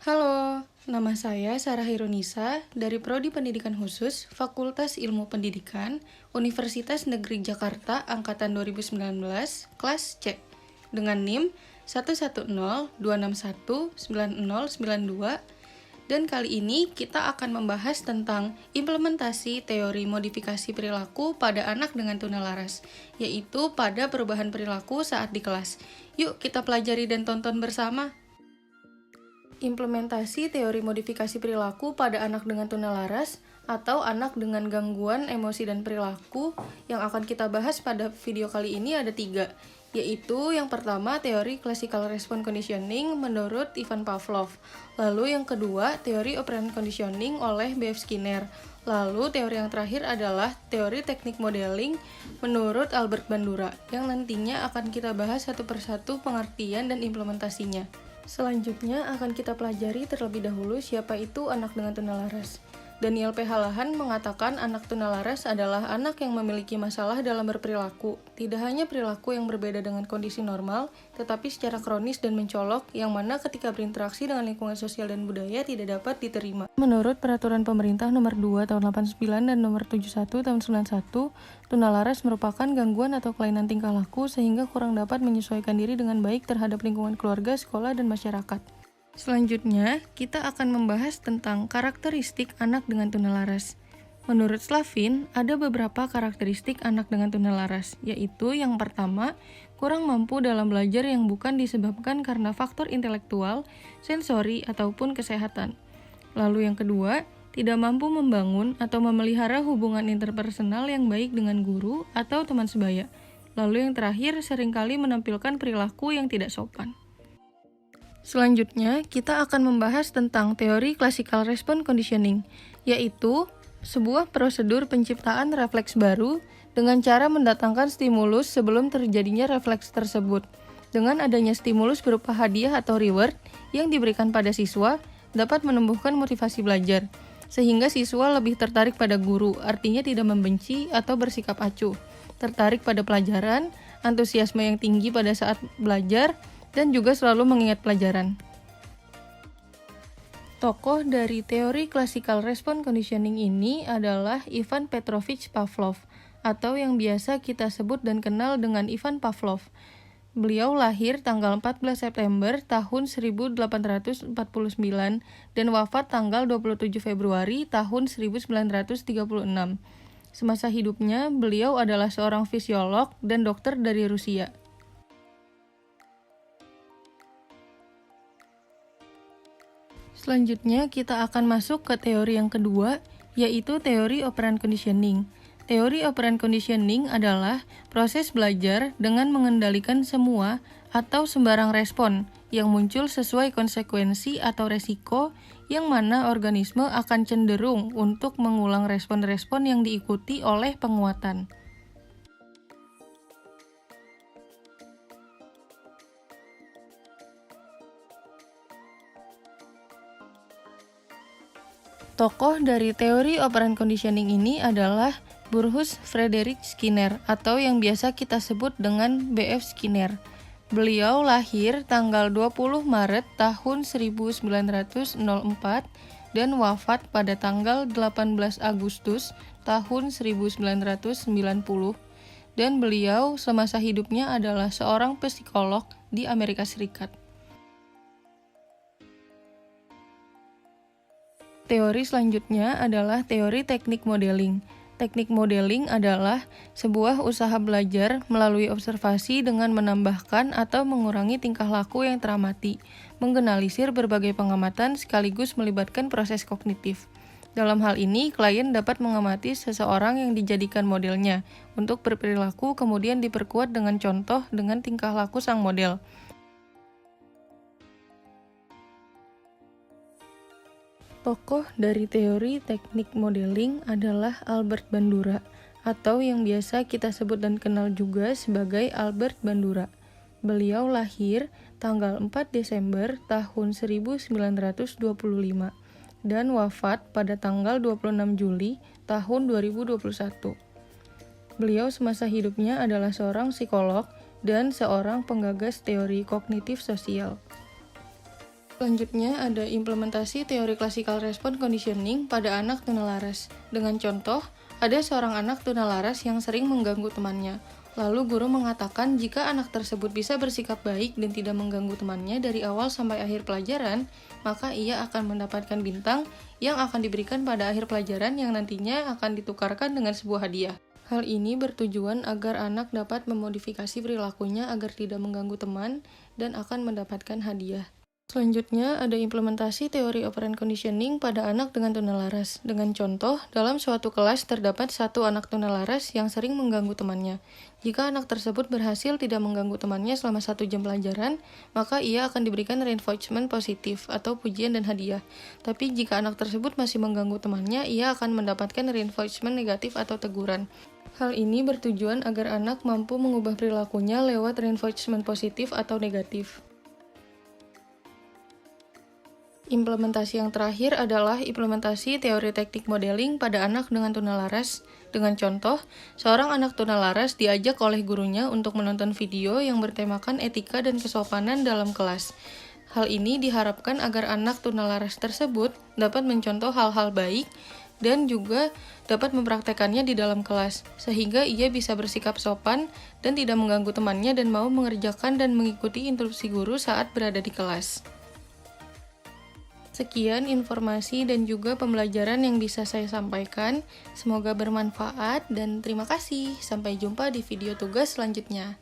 Halo, nama saya Sarah Hirunisa dari Prodi Pendidikan Khusus Fakultas Ilmu Pendidikan Universitas Negeri Jakarta Angkatan 2019, kelas C, dengan NIM 11026190092. Dan kali ini kita akan membahas tentang implementasi teori modifikasi perilaku pada anak dengan tunalaras, yaitu pada perubahan perilaku saat di kelas. Yuk kita pelajari dan tonton bersama. Implementasi teori modifikasi perilaku pada anak dengan tunalaras atau anak dengan gangguan emosi dan perilaku yang akan kita bahas pada video kali ini ada 3, yaitu yang pertama teori classical response conditioning menurut Ivan Pavlov, lalu yang kedua teori operant conditioning oleh B.F. Skinner, lalu teori yang terakhir adalah teori teknik modeling menurut Albert Bandura yang nantinya akan kita bahas satu persatu pengertian dan implementasinya. Selanjutnya akan kita pelajari terlebih dahulu siapa itu anak dengan tunalaras. Daniel P. Halahan mengatakan anak tunalaras adalah anak yang memiliki masalah dalam berperilaku, tidak hanya perilaku yang berbeda dengan kondisi normal, tetapi secara kronis dan mencolok, yang mana ketika berinteraksi dengan lingkungan sosial dan budaya tidak dapat diterima. Menurut Peraturan Pemerintah Nomor 2 Tahun 89 dan Nomor 71 Tahun 91, tunalaras merupakan gangguan atau kelainan tingkah laku sehingga kurang dapat menyesuaikan diri dengan baik terhadap lingkungan keluarga, sekolah, dan masyarakat. Selanjutnya, kita akan membahas tentang karakteristik anak dengan tunalaras. Menurut Slavin, ada beberapa karakteristik anak dengan tunalaras, yaitu yang pertama, kurang mampu dalam belajar yang bukan disebabkan karena faktor intelektual, sensori, ataupun kesehatan. Lalu yang kedua, tidak mampu membangun atau memelihara hubungan interpersonal yang baik dengan guru atau teman sebaya. Lalu yang terakhir, seringkali menampilkan perilaku yang tidak sopan. Selanjutnya, kita akan membahas tentang teori classical response conditioning, yaitu sebuah prosedur penciptaan refleks baru dengan cara mendatangkan stimulus sebelum terjadinya refleks tersebut. Dengan adanya stimulus berupa hadiah atau reward yang diberikan pada siswa, dapat menumbuhkan motivasi belajar, sehingga siswa lebih tertarik pada guru, artinya tidak membenci atau bersikap acuh, tertarik pada pelajaran, antusiasme yang tinggi pada saat belajar, dan juga selalu mengingat pelajaran. Tokoh dari teori classical response conditioning ini adalah Ivan Petrovich Pavlov, atau yang biasa kita sebut dan kenal dengan Ivan Pavlov. Beliau lahir tanggal 14 September tahun 1849 dan wafat tanggal 27 Februari tahun 1936. Semasa hidupnya, beliau adalah seorang fisiolog dan dokter dari Rusia. Selanjutnya, kita akan masuk ke teori yang kedua, yaitu teori operant conditioning. Teori operant conditioning adalah proses belajar dengan mengendalikan semua atau sembarang respon yang muncul sesuai konsekuensi atau resiko yang mana organisme akan cenderung untuk mengulang respon-respon yang diikuti oleh penguatan. Tokoh dari teori operant conditioning ini adalah Burrhus Frederick Skinner atau yang biasa kita sebut dengan B.F. Skinner. Beliau lahir tanggal 20 Maret tahun 1904 dan wafat pada tanggal 18 Agustus tahun 1990. Dan beliau semasa hidupnya adalah seorang psikolog di Amerika Serikat. Teori selanjutnya adalah teori teknik modeling. Teknik modeling adalah sebuah usaha belajar melalui observasi dengan menambahkan atau mengurangi tingkah laku yang teramati, menggeneralisir berbagai pengamatan sekaligus melibatkan proses kognitif. Dalam hal ini, klien dapat mengamati seseorang yang dijadikan modelnya untuk berperilaku kemudian diperkuat dengan contoh dengan tingkah laku sang model. Tokoh dari teori teknik modeling adalah Albert Bandura, atau yang biasa kita sebut dan kenal juga sebagai Albert Bandura. Beliau lahir tanggal 4 Desember tahun 1925 dan wafat pada tanggal 26 Juli tahun 2021. Beliau semasa hidupnya adalah seorang psikolog dan seorang penggagas teori kognitif sosial. Selanjutnya ada implementasi teori classical response conditioning pada anak tunalaras. Dengan contoh, ada seorang anak tunalaras yang sering mengganggu temannya. Lalu guru mengatakan jika anak tersebut bisa bersikap baik dan tidak mengganggu temannya dari awal sampai akhir pelajaran, maka ia akan mendapatkan bintang yang akan diberikan pada akhir pelajaran yang nantinya akan ditukarkan dengan sebuah hadiah. Hal ini bertujuan agar anak dapat memodifikasi perilakunya agar tidak mengganggu teman dan akan mendapatkan hadiah. Selanjutnya, ada implementasi teori operant conditioning pada anak dengan tunalaras. Dengan contoh, dalam suatu kelas terdapat satu anak tunalaras yang sering mengganggu temannya. Jika anak tersebut berhasil tidak mengganggu temannya selama 1 jam pelajaran, maka ia akan diberikan reinforcement positif atau pujian dan hadiah. Tapi jika anak tersebut masih mengganggu temannya, ia akan mendapatkan reinforcement negatif atau teguran. Hal ini bertujuan agar anak mampu mengubah perilakunya lewat reinforcement positif atau negatif. Implementasi yang terakhir adalah implementasi teori teknik modeling pada anak dengan tunalaras. Dengan contoh, seorang anak tunalaras diajak oleh gurunya untuk menonton video yang bertemakan etika dan kesopanan dalam kelas. Hal ini diharapkan agar anak tunalaras tersebut dapat mencontoh hal-hal baik dan juga dapat mempraktekannya di dalam kelas, sehingga ia bisa bersikap sopan dan tidak mengganggu temannya dan mau mengerjakan dan mengikuti instruksi guru saat berada di kelas. Sekian informasi dan juga pembelajaran yang bisa saya sampaikan. Semoga bermanfaat dan terima kasih. Sampai jumpa di video tugas selanjutnya.